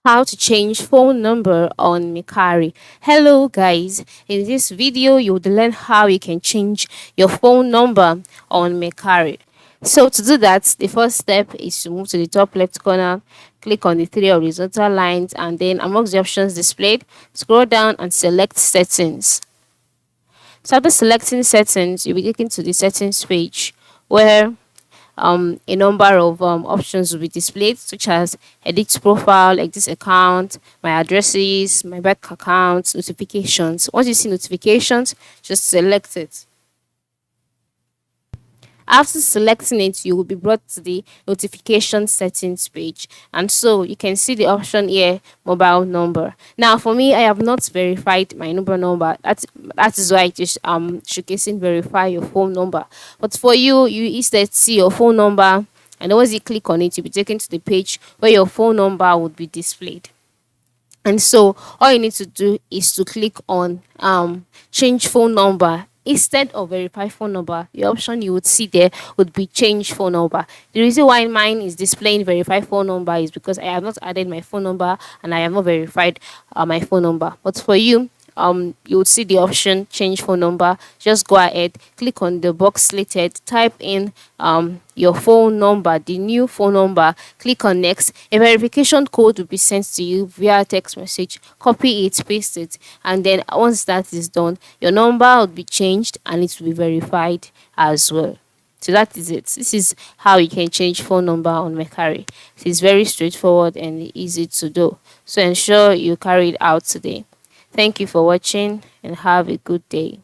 How to change phone number on Mercari. Hello guys, in this video you would learn how you can change your phone number on Mercari. So to do that, the first step is to move to the top left corner, click on the three horizontal lines, and then amongst the options displayed, scroll down and select settings. So after selecting settings, you'll be taken to the settings page where a number of options will be displayed, such as edit profile, exit account, my addresses, my bank account, notifications. Once you see notifications, just select it. After selecting it, you will be brought to the notification settings page. And so you can see the option here, mobile number. Now for me, I have not verified my mobile number. That is why it is showcasing verify your phone number. But for you, you instead see your phone number, and once you click on it, you'll be taken to the page where your phone number would be displayed. And so all you need to do is to click on change phone number instead of verify phone number. The option you would see there would be change phone number. The reason why mine is displaying verify phone number is because I have not added my phone number and I have not verified my phone number. But for you, you would see the option change phone number. Just go ahead, click on the box slated, type in your phone number, the new phone number, click on next. A verification code will be sent to you via text message. Copy it, paste it, and then once that is done, your number will be changed and it will be verified as well. So that is it. This is how you can change phone number on Mercari. It is very straightforward and easy to do. So ensure you carry it out today. Thank you for watching and have a good day.